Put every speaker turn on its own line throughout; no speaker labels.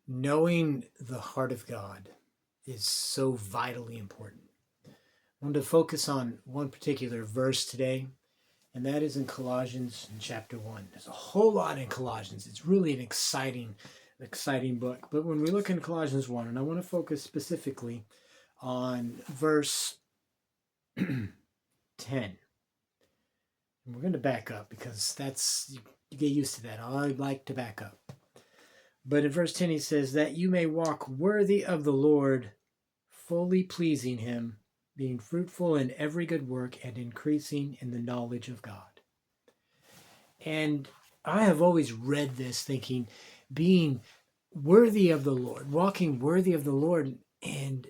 Knowing the heart of God is so vitally important. I want to focus on one particular verse today, and that is in Colossians in chapter 1. There's a whole lot in Colossians. It's really an exciting book. But when we look in Colossians 1, and I want to focus specifically on verse 10. And we're going to back up because you get used to that. I like to back up. But in verse 10 he says, that you may walk worthy of the Lord, fully pleasing him, being fruitful in every good work and increasing in the knowledge of God. And I have always read this thinking, being worthy of the Lord, walking worthy of the Lord and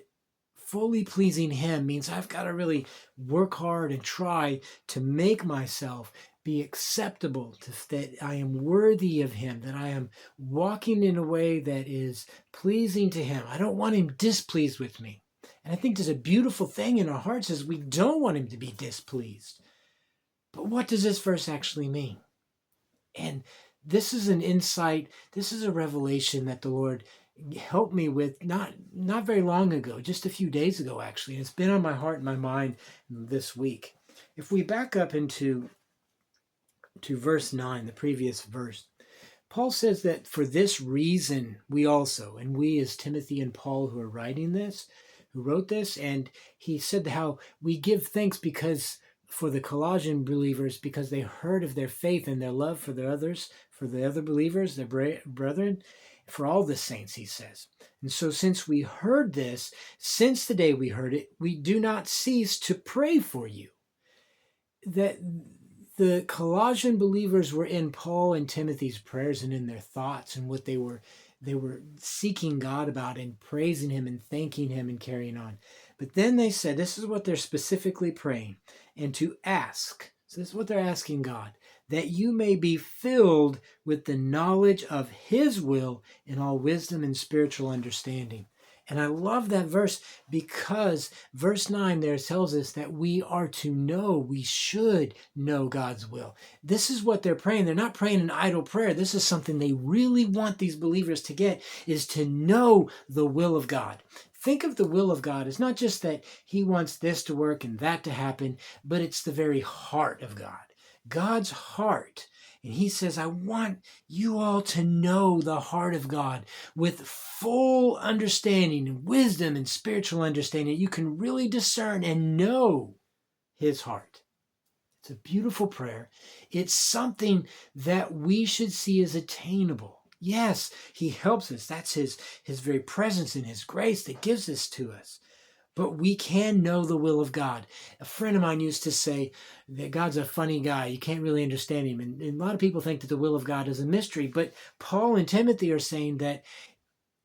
fully pleasing him means I've got to really work hard and try to make myself be acceptable, that I am worthy of him, that I am walking in a way that is pleasing to him. I don't want him displeased with me. And I think there's a beautiful thing in our hearts is we don't want him to be displeased. But what does this verse actually mean? And this is an insight, this is a revelation that the Lord helped me with not very long ago, just a few days ago actually. And it's been on my heart and my mind this week. If we back up into verse 9, the previous verse, Paul says that for this reason we also, and we as Timothy and Paul who are writing this, who wrote this, and he said how we give thanks because for the Colossian believers, because they heard of their faith and their love for the others, for the other believers, their brethren, for all the saints, he says. And so since we heard this, since the day we heard it, we do not cease to pray for you. That the Colossian believers were in Paul and Timothy's prayers and in their thoughts and what they were seeking God about and praising him and thanking him and carrying on. But then they said, this is what they're specifically praying, and to ask. So this is what they're asking God, that you may be filled with the knowledge of his will in all wisdom and spiritual understanding. And I love that verse because verse 9 there tells us that we are to know, we should know God's will. This is what they're praying. They're not praying an idle prayer. This is something they really want these believers to get, is to know the will of God. Think of the will of God as not just that he wants this to work and that to happen, but it's the very heart of God. God's heart. And he says, I want you all to know the heart of God with full understanding and wisdom and spiritual understanding. You can really discern and know his heart. It's a beautiful prayer. It's something that we should see as attainable. Yes, he helps us. That's his very presence and his grace that gives this to us. But we can know the will of God. A friend of mine used to say that God's a funny guy. You can't really understand him. And a lot of people think that the will of God is a mystery. But Paul and Timothy are saying that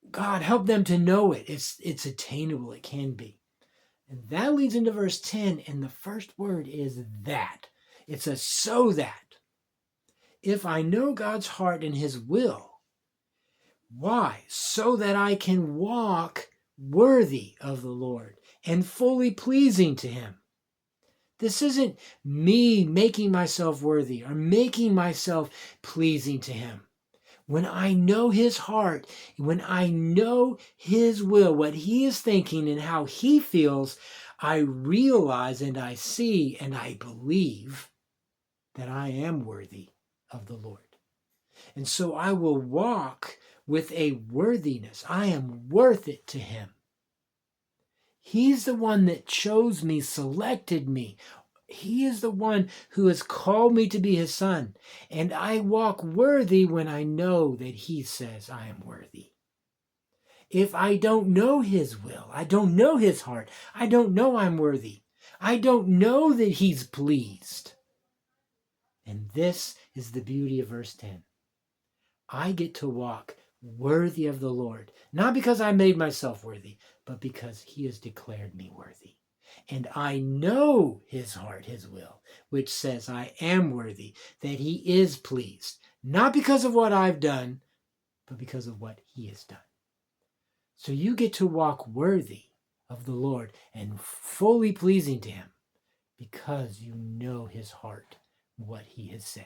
God, help them to know it. It's attainable. It can be. And that leads into verse 10. And the first word is that. It's a so that. If I know God's heart and his will, why? So that I can walk worthy of the Lord and fully pleasing to him. This isn't me making myself worthy or making myself pleasing to him. When I know his heart, when I know his will, what he is thinking and how he feels, I realize and I see and I believe that I am worthy of the Lord. And so I will walk with a worthiness. I am worth it to him. He's the one that chose me, selected me. He is the one who has called me to be his son. And I walk worthy when I know that he says I am worthy. If I don't know his will, I don't know his heart, I don't know I'm worthy. I don't know that he's pleased. And this is the beauty of verse 10. I get to walk worthy of the Lord, not because I made myself worthy, but because he has declared me worthy. And I know his heart, his will, which says I am worthy, that he is pleased, not because of what I've done, but because of what he has done. So you get to walk worthy of the Lord and fully pleasing to him because you know his heart, what he has said.